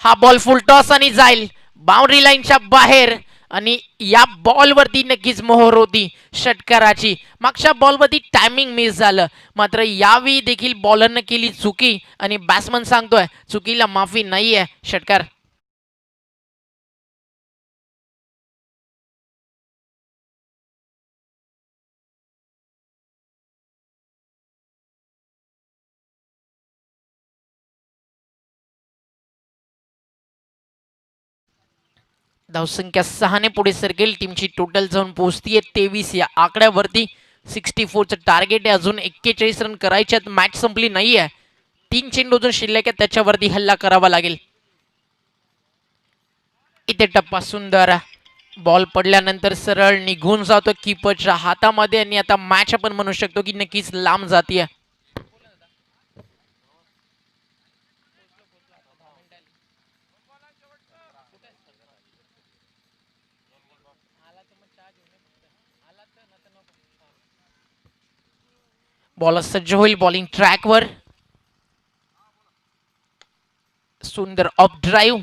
हा बॉल फुलटॉस आणि जाईल बाउंड्री लाईनच्या बाहेर. आणि या बॉलवरती नक्कीच मोहर होती षटकाराची. मागच्या बॉलवरती टायमिंग मिस झालं, मात्र यावेळी देखील बॉलरनं केली चुकी आणि बॅट्समन सांगतोय चुकीला माफी नाही आहे. षटकार धावसंख्या 6 ने पुढे सरकेल. टीमची टोटल जाऊन पोहोचतीये 23 या आकड्यावरती. 64चं टार्गेट आहे, अजून 41 रन करायचे आहेत. मॅच संपली नाही आहे, 3 चेंडू अजून शिल्लक आहे, त्याच्यावरती हल्ला करावा लागेल. इथे टप्पा सुंदर बॉल पडल्यानंतर सरळ निघून जातो कीपरच्या हातामध्ये आणि आता मॅच आपण म्हणू शकतो की नक्कीच लांब जातीये. बॉलर सज्ज होईल बॉलिंग ट्रॅकवर. सुंदर ऑफ ड्राईव्ह,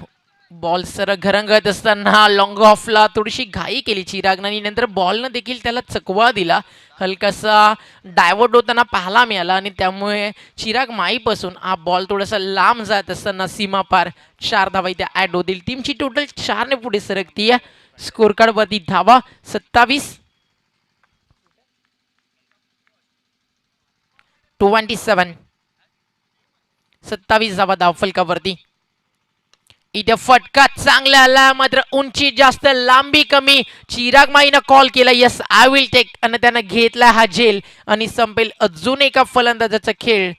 बॉल सरळ घरंगत असताना लॉंग ऑफला थोडीशी घाई केली चिरागनानी. नंतर बॉलनं देखील त्याला चकवा दिला, हलकासा डायव्हर्ट होताना पाहायला मिळाला आणि त्यामुळे चिराग माईपासून हा बॉल थोडासा लांब जात असताना सीमा पार 4 धावा इथे ॲड होतील. टीमची टोटल 4 ने पुढे सरकती आहे. स्कोर कार्डवरती धावा 27 27 धावा धावफलकावरती. इथे फटका चांगला आला, मात्र उंची जास्त, लांबी कमी. चिराग माईनं कॉल केला यस आय विल टेक, आणि त्यानं घेतला हा झेल आणि संपेल अजून एका फलंदाजाचा खेळ.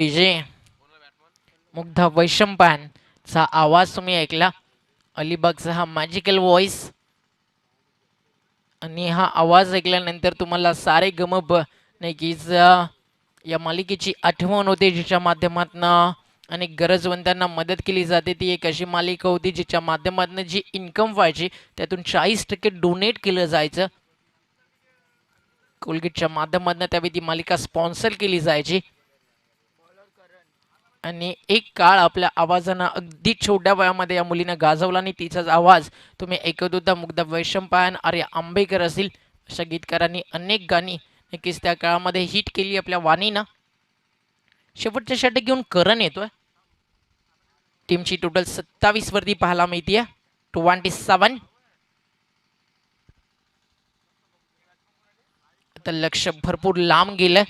विजय मुग्धा वैशंपायनचा आवाज तुम्ही ऐकला. अलिबागचा हा मॅजिकल व्हॉइस, आणि हा आवाज ऐकल्यानंतर तुम्हाला सारे गम ब नक्कीच या मालिकेची आठवण होते, जिच्या माध्यमातून अनेक गरजवंतांना मदत केली जाते. ती एक अशी मालिका होती जिच्या माध्यमातून जी इन्कम व्हायची त्यातून 40% डोनेट केलं जायचं. कोलगेटच्या माध्यमातून त्यावेळी ती मालिका स्पॉन्सर केली जायची. आणि एक काळ आपल्या आवाजानं अगदी छोट्या वयामध्ये या मुलीनं गाजवला, आणि तिचाच आवाज तुम्ही ऐकत होता. मुग्धा वैशंपायन, आर्या आंबेकर असतील अशा गीतकारांनी अनेक गाणी नक्कीच त्या काळामध्ये हिट केली आपल्या वाणीनं. शेवटच्या षटक घेऊन करण येतोय. टीमची टोटल 27 वरती पाहायला मिळतीये. 27. आता लक्ष भरपूर लांब गेलं.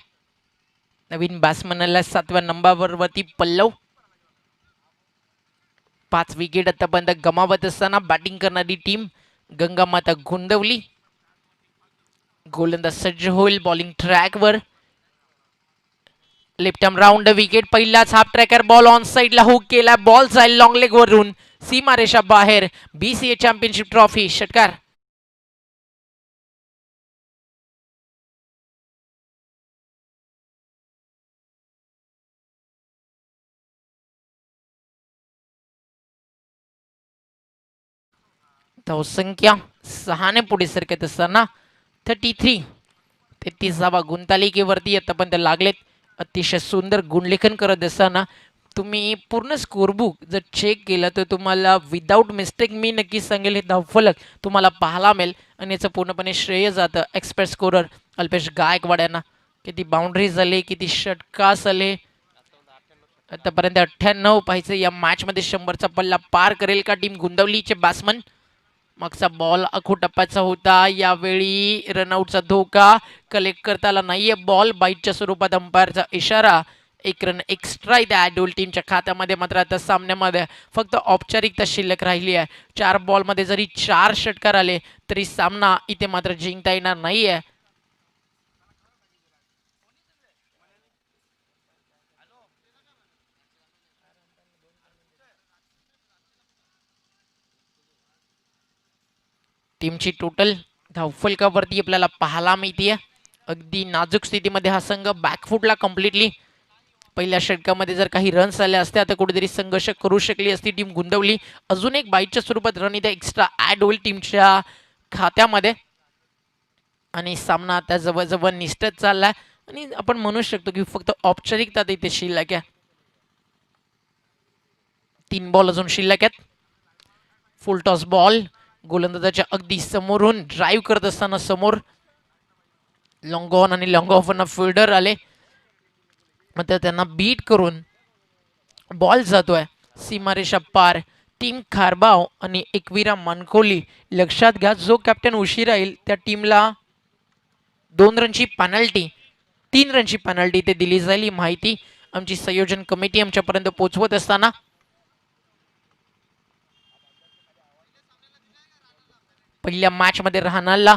नवीन बॅट्समनला 7व्या नंबरवरती पल्लव. 5 विकेट आतापर्यंत गमावत असताना बॅटिंग करणारी टीम गंगामाता गोंदवली. गोलंदाज सज्ज होईल बॉलिंग ट्रॅकवर. Left arm round wicket. पहिलाच हाफ ट्रॅकर बॉल ऑन साइडला हुक केला. बॉल जाईल लॉंग लेग वरून सीमारेषा बाहेर. BCA चॅम्पियनशिप ट्रॉफी षटकार. धावसंख्या 6 पुढे सरकत असताना 33. 33 गुणतालिकेवरती आतापर्यंत लागलेत. अतिशय सुंदर गुणलेखन करत असताना तुम्ही पूर्ण स्कोरबुक जर चेक केलं तर तुम्हाला विदाऊट मिस्टेक मी नक्की सांगेल हे धावफलक तुम्हाला पाहायला मिळेल, आणि याचं पूर्णपणे श्रेय जातं एक्सपर्ट स्कोरर अल्पेश गायकवाड यांना. किती बाउंड्री झाले, किती षटका झाले आतापर्यंत 98 पाहिजे. या मॅचमध्ये 100चा पल्ला पार करेल का टीम गोंदवलीचे बॅट्समन. मागचा बॉल आखो टप्प्याचा होता. यावेळी रनआउटचा धोका कलेक्ट करता आला नाहीये. बॉल बाईटच्या स्वरूपात अंपायरचा इशारा. 1 रन एक्स्ट्रा इथे ॲडोल टीमच्या खात्यामध्ये. मात्र आता सामन्यामध्ये फक्त औपचारिकता शिल्लक राहिली आहे. 4 बॉलमध्ये जरी 4 षटकार आले तरी सामना इथे मात्र जिंकता येणार नाहीये. टीमची टोटल धावफलकावरती आपल्याला पाहायला मिळतीये. अगदी नाजूक स्थितीमध्ये हा संघ बॅकफुटला कम्प्लिटली. पहिल्या षटकामध्ये जर काही रन्स आले असते तर कुठेतरी संघर्ष करू शकली असती टीम गोंदवली. अजून एक बाईटच्या स्वरूपात रन इथे एक्स्ट्रा ॲड होईल टीमच्या खात्यामध्ये, आणि सामना आता जवळजवळ निष्ठच चाललाय. आणि आपण म्हणू शकतो की फक्त औपचारिकता इथे शिल्लक आहे. 3 बॉल अजून शिल्लक आहेत. फुल टॉस बॉल गोलंदाजाच्या अगदी समोरून ड्राईव्ह करत असताना समोर लॉंग ऑन आणि लॉंग ऑफ फिल्डर आले, मात्र त्यांना बीट करून बॉल जातोय सीमारेषा पार. टीम खारबाव आणि एकविरा मानकोली लक्षात घ्या, जो कॅप्टन उशीर राहील त्या टीमला 2 रनची पेनल्टी, 3 रनची पेनल्टी ते दिली जाईल. ही माहिती आमची संयोजन कमिटी आमच्यापर्यंत पोहोचवत असताना पहिल्या मॅचमध्ये राहणारला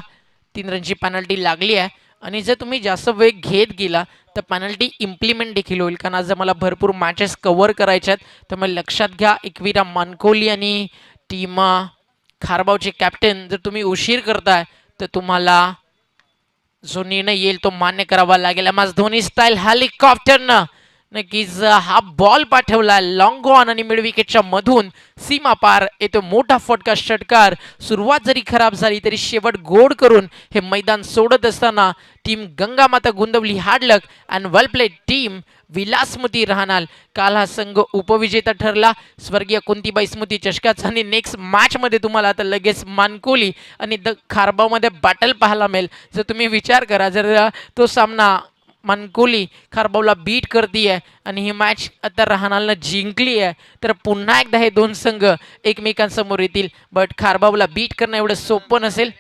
3 रनची पेनल्टी लागली आहे, आणि जर तुम्ही जास्त वेळ घेत गेला तर पेनल्टी इम्प्लिमेंट देखील होईल. कारण आज मला भरपूर मॅचेस कव्हर करायच्या आहेत, त्यामुळे लक्षात घ्या. एकविरा मानकोली आणि टीम खारबावचे कॅप्टन जर तुम्ही उशीर करताय तर तुम्हाला जो निर्णय येईल तो मान्य करावा लागेल. माझ धोनी स्टाईल हेलिकॉप्टरनं नक्कीच हा बॉल पाठवला लॉंग ऑन आणि मिड विकेटच्या मधून सीमा पार येतो मोठा फटका षटकार. सुरुवात जरी खराब झाली तरी शेवट गोड करून हे मैदान सोडत असताना team Gangamata Gundavali hard luck and well played team Vilasmati राहणार. काल हा संघ उपविजेता ठरला स्वर्गीय कुंतीबाई स्मृती चषकाचा आणि नेक्स्ट मॅच मध्ये तुम्हाला आता लगेच मानकोली आणि द खारबावमध्ये बॅटल पाहायला मिळेल. जर तुम्ही विचार करा जर तो सामना मानकोली खारबावला बीट करती आहे आणि ही मॅच आता राहणालनं जिंकली आहे तर पुन्हा एकदा हे दोन संघ एकमेकांसमोर येतील. बट खारबावला बीट करणं एवढं सोपं नसेल.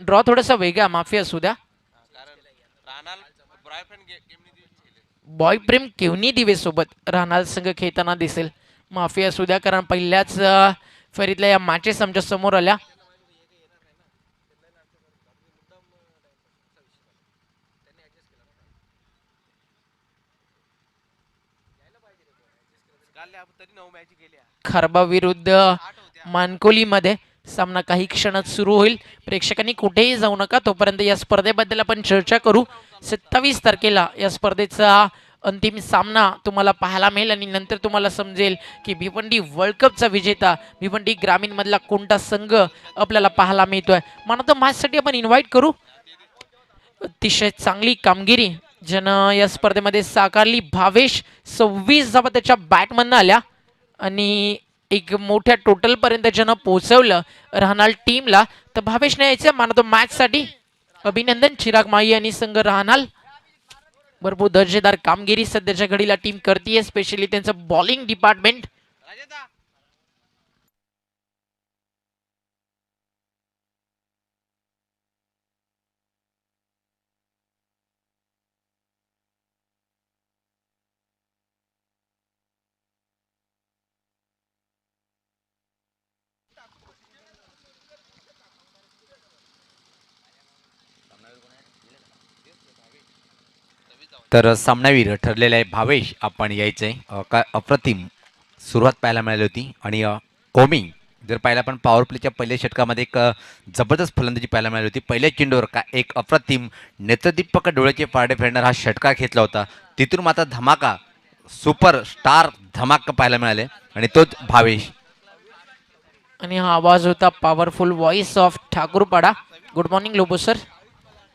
ड्रॉ थोडासा वेगळा माफी असू द्या. बॉयप्रेम केवनी दिवे सोबत राहणार संघ खेळताना दिसेल. माफी असू द्या कारण पहिल्याच फेरीतल्या या मॅचेस आमच्या समोर आल्या. खारबा विरुद्ध मानकोलीमध्ये सामना काही क्षणात सुरू होईल. प्रेक्षकांनी कुठेही जाऊ नका तोपर्यंत या स्पर्धेबद्दल आपण चर्चा करू. 27 तारखेला या स्पर्धेचा अंतिम सामना तुम्हाला पाहायला मिळेल आणि नंतर तुम्हाला समजेल की भिवंडी वर्ल्ड कपचा विजेता भिवंडी ग्रामीण मधला कोणता संघ आपल्याला पाहायला मिळतोय. म्हणून मॅचसाठी आपण इन्व्हाइट करू. अतिशय चांगली कामगिरी ज्यानं या स्पर्धेमध्ये साकारली. भावेश 26 धावा त्याच्या बॅटमधनं आल्या आणि एक मोठ्या टोटल पर्यंत ज्यानं पोहोचवलं राहणार टीमला. तर भावेशने यायचं मानतो मॅच साठी अभिनंदन. चिराग माई आणि संघ राहणार भरपूर दर्जेदार कामगिरी सध्याच्या घडीला टीम करतीये स्पेशली त्यांचं बॉलिंग डिपार्टमेंट. तर सामनावीर ठरलेला आहे भावेश आपण यायचंय. काय अप्रतिम सुरुवात पाहायला मिळाली होती आणि कोमी जर पाहिला पण पॉवर प्लेच्या पहिल्या षटकामध्ये एक जबरदस्त फलंदाजी पाहायला मिळाली होती. पहिल्या चेंडूवर का एक अप्रतिम नेत्रदीपक डोळ्याचे पारडे फेडणार हा षटकार घेतला होता. तिथून मात्र धमाका सुपर स्टार धमाका पाहायला मिळाले आणि तोच भावेश. आणि हा आवाज होता powerful voice of Thakurpada. Good morning Lobo sir.